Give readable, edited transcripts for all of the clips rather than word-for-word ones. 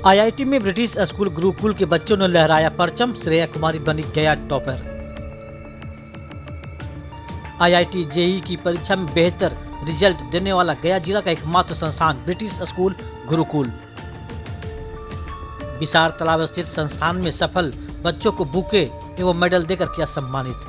IIT में British school Gurukul के बच्चों ने लहराया परचम, श्रेया कुमारी बनी गया टॉपर। आईआईटी जेईई की परीक्षा में बेहतर रिजल्ट देने वाला गया जिला का एकमात्र संस्थान ब्रिटिश स्कूल गुरुकुल। विसार तालाब स्थित संस्थान में सफल बच्चों को बुके एवं मेडल देकर किया सम्मानित।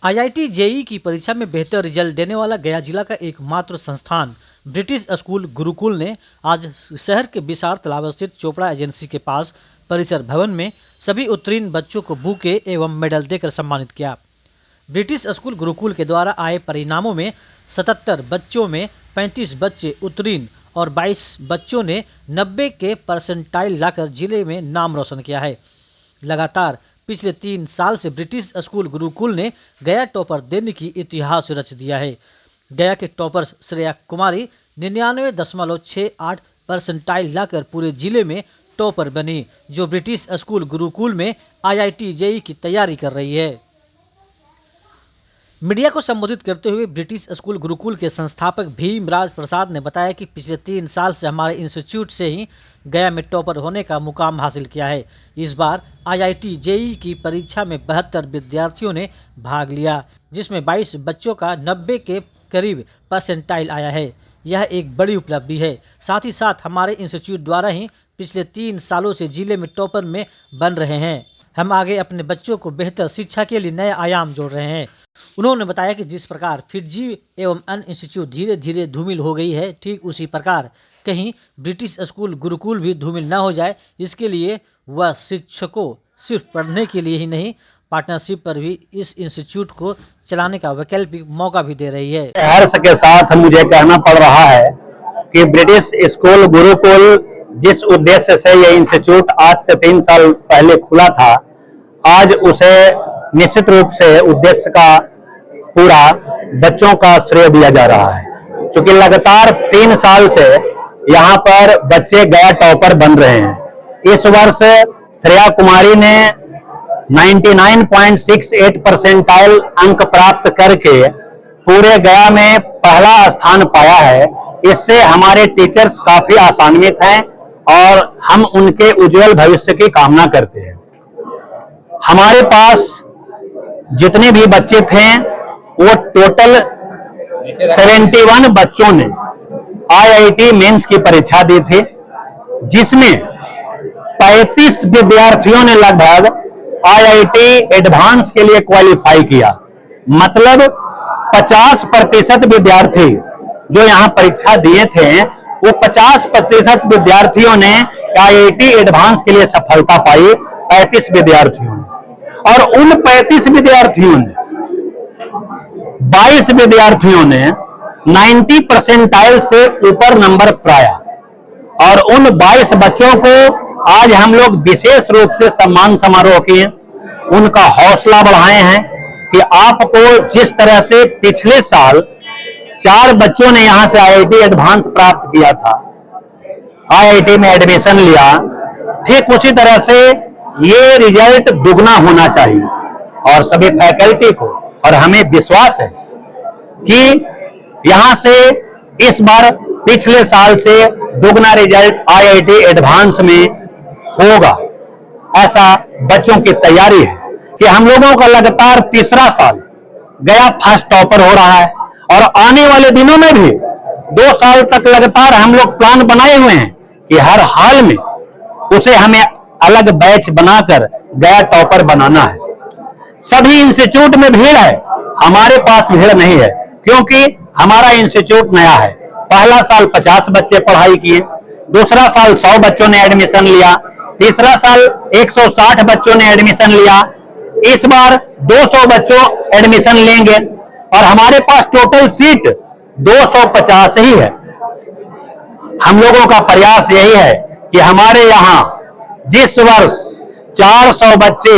आईआईटी जेईई की परीक्षा में बेहतर रिजल्ट देने वाला गया जिला का एकमात्र संस्थान ब्रिटिश स्कूल गुरुकुल ने आज शहर के विसार तालाब स्थित चोपड़ा एजेंसी के पास परिसर भवन में सभी उत्तीर्ण बच्चों को बुके एवं मेडल देकर सम्मानित किया। ब्रिटिश स्कूल गुरुकुल के द्वारा आए परिणामों में 77 बच्चों में 35 बच्चे उत्तीर्ण और 22 बच्चों ने 90 के परसेंटाइल लाकर जिले में नाम रोशन किया है। लगातार पिछले 3 साल से ब्रिटिश स्कूल गुरुकुल ने गया टॉपर देने की इतिहास रच दिया है। गया के टॉपर श्रेया कुमारी 99.68 परसेंटाइल लाकर पूरे जिले में टॉपर बनी, जो ब्रिटिश स्कूल गुरुकुल में आईआईटी जेईई की तैयारी कर रही है। मीडिया को संबोधित करते हुए ब्रिटिश स्कूल गुरुकुल के संस्थापक भीमराज प्रसाद ने बताया कि पिछले 3 साल से हमारे इंस्टीट्यूट से ही गया में टॉपर होने का मुकाम हासिल किया है। इस बार आईआईटी जेईई की परीक्षा में 72 विद्यार्थियों ने भाग लिया, जिसमें 22 बच्चों का 90 के करीब परसेंटाइल आया है। यह एक बड़ी उपलब्धि है। साथ ही साथ हमारे इंस्टीट्यूट द्वारा ही पिछले 3 सालों से जिले में टॉपर में बन रहे हैं। हम आगे अपने बच्चों को बेहतर शिक्षा के लिए नए आयाम जोड़ रहे हैं। उन्होंने बताया कि जिस प्रकार फिजी एवं अन्य इंस्टीट्यूट धीरे धीरे धूमिल हो गई है, ठीक उसी प्रकार कहीं ब्रिटिश स्कूल गुरुकुल भी धूमिल न हो जाए, इसके लिए वह शिक्षकों सिर्फ पढ़ने के लिए ही नहीं, पार्टनरशिप पर भी इस इंस्टीट्यूट को चलाने का वैकल्पिक मौका भी दे रही है। हर्ष के साथ मुझे कहना पड़ रहा है कि ब्रिटिश स्कूल गुरुकुल जिस उद्देश्य से यह इंस्टीट्यूट आज से 3 साल पहले खुला था, आज उसे निश्चित रूप से उद्देश्य का पूरा बच्चों का श्रेय दिया जा रहा है। क्योंकि लगातार 3 साल से यहाँ पर बच्चे गया टॉपर बन रहे हैं। इस वर्ष श्रेया कुमारी ने 99.68 परसेंटाइल अंक प्राप्त करके पूरे गया में पहला स्थान पाया है। इससे हमारे टीचर्स काफी आसान्वित हैं और हम उनके उज्जवल भविष्य की कामना करते हैं। हमारे पास जितने भी बच्चे थे वो टोटल 71 बच्चों ने आईआईटी मेंस की परीक्षा दी थी, जिसमें 35 विद्यार्थियों ने लगभग आईआईटी एडवांस के लिए क्वालिफाई किया। मतलब 50% विद्यार्थी जो यहाँ परीक्षा दिए थे, वो 50% विद्यार्थियों ने आईआईटी एडवांस के लिए सफलता पाई, 35 विद्यार्थियों ने। और उन 35 विद्यार्थियों ने 22 विद्यार्थियों ने 90 परसेंटाइल से ऊपर नंबर पाया। और उन 22 बच्चों को आज हम लोग विशेष रूप से सम्मान समारोह किए, उनका हौसला बढ़ाए हैं कि आपको जिस तरह से पिछले साल 4 बच्चों ने यहां से आईआईटी एडवांस प्राप्त किया था, आईआईटी में एडमिशन लिया, ठीक उसी तरह से ये रिजल्ट दुगना होना चाहिए। और सभी फैकल्टी को और हमें विश्वास है कि यहां से इस बार पिछले साल से दुगना रिजल्ट आईआईटी एडवांस में होगा। ऐसा बच्चों की तैयारी है कि हम लोगों का लगातार 3रा साल गया फर्स्ट टॉपर हो रहा है। और आने वाले दिनों में भी 2 साल तक लगातार हम लोग प्लान बनाए हुए हैं कि हर हाल में उसे हमें अलग बैच बनाकर गया टॉपर बनाना है। सभी इंस्टीट्यूट में भीड़ है, हमारे पास भीड़ नहीं है, क्योंकि हमारा इंस्टीट्यूट नया है। पहला साल 50 बच्चे पढ़ाई किए, दूसरा साल 100 बच्चों ने एडमिशन लिया, तीसरा साल 160 बच्चों ने एडमिशन लिया, इस बार 200 बच्चों एडमिशन लेंगे और हमारे पास टोटल सीट 250 ही है। हम लोगों का प्रयास यही है कि हमारे यहाँ जिस वर्ष 400 बच्चे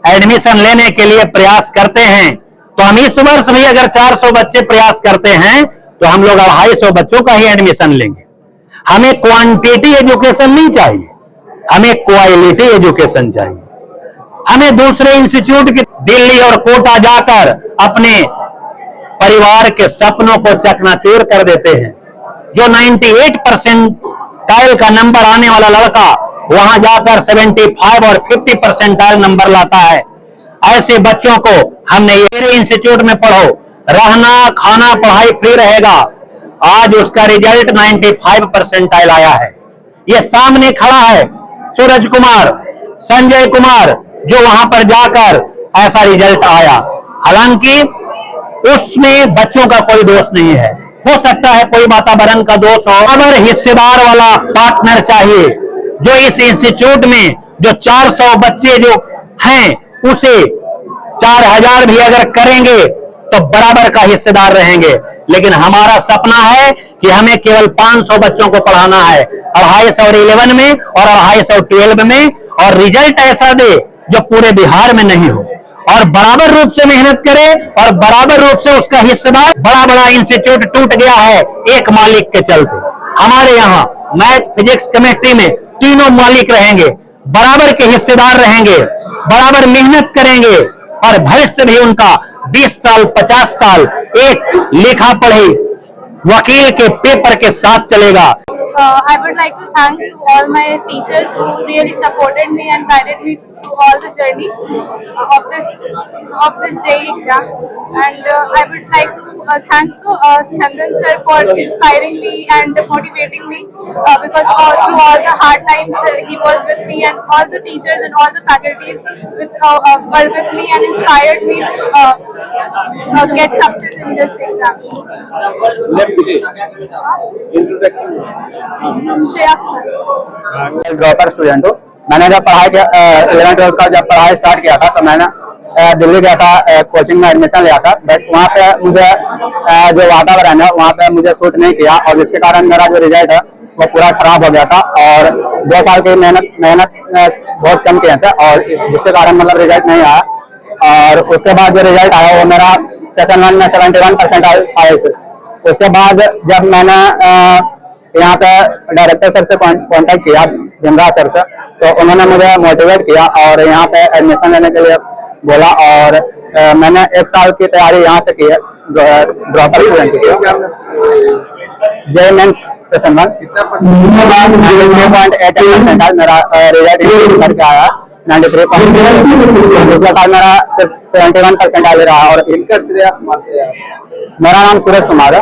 एडमिशन लेने के लिए प्रयास करते हैं, तो हम इस वर्ष भी अगर 400 बच्चे प्रयास करते हैं तो हम लोग 250 बच्चों का ही एडमिशन लेंगे। हमें क्वांटिटी एजुकेशन नहीं चाहिए, हमें क्वालिटी एजुकेशन चाहिए। हमें दूसरे इंस्टीट्यूट की दिल्ली और कोटा जाकर अपने परिवार के सपनों को चकनाचूर कर देते हैं, जो 98% का नंबर आने वाला लड़का वहां जाकर 75 और 50% नंबर लाता है। ऐसे बच्चों को हमने मेरे इंस्टीट्यूट में पढ़ो, रहना खाना पढ़ाई फ्री रहेगा। आज उसका रिजल्ट 95% आया है। ये सामने खड़ा है सूरज कुमार, संजय कुमार, जो वहां पर जाकर ऐसा रिजल्ट आया। हालांकि उसमें बच्चों का कोई दोष नहीं है, हो सकता है कोई वातावरण का दोष हो। अगर हिस्सेदार वाला पार्टनर चाहिए, जो इस इंस्टीट्यूट में जो 400 बच्चे जो हैं उसे 4000 भी अगर करेंगे तो बराबर का हिस्सेदार रहेंगे। लेकिन हमारा सपना है कि हमें केवल 500 बच्चों को पढ़ाना है, 250 11 में और 250 12 में, और रिजल्ट ऐसा दे जो पूरे बिहार में नहीं हो, और बराबर रूप से मेहनत करे और बराबर रूप से उसका हिस्सेदार। बड़ा बड़ा इंस्टीट्यूट टूट गया है एक मालिक के चलते। हमारे यहाँ मैथ फिजिक्स केमिस्ट्री में तीनों मालिक रहेंगे, बराबर के हिस्सेदार रहेंगे, बराबर मेहनत करेंगे, और भविष्य भी उनका 20 साल 50 साल एक लिखा पढ़ी वकील के पेपर के साथ चलेगा। I would like to thank to all my teachers who really supported me and guided me through all the journey of this JEE exam. And I would like to thank to Chandan sir for inspiring me and motivating me, because through all the hard times he was with me, and all the teachers and all the faculties were with me and inspired me to get success in this exam. Shreya dropper student हूँ। मैंने जब पढ़ाई 11-12 का जब पढ़ाई start किया था तो मैंने दिल्ली गया था, कोचिंग में एडमिशन लिया था। बट वहाँ पे मुझे जो वातावरण है वहाँ पे मुझे सूट नहीं किया, और जिसके कारण मेरा जो रिजल्ट है वो पूरा खराब हो गया था। और 2 साल की मेहनत बहुत कम किए थे, और जिसके कारण मतलब रिजल्ट नहीं आया। और उसके बाद जो रिजल्ट आया वो मेरा सेशन 1 में 71% आया। उसके बाद जब मैंने यहाँ पे डायरेक्टर सर से कांटेक्ट किया, भीमराज सर से, तो उन्होंने मुझे मोटिवेट किया और यहाँ पे एडमिशन लेने के लिए बोला। और मैंने 1 साल की तैयारी यहाँ से की है, ड्रॉपर स्टूडेंट की। JEE मेंस सेशन 1 92.8% मेरा रिजल्ट करके आया, 93.2। दूसरा साल मेरा सिर्फ 71% आ रहा है। और मेरा नाम सूरज कुमार है।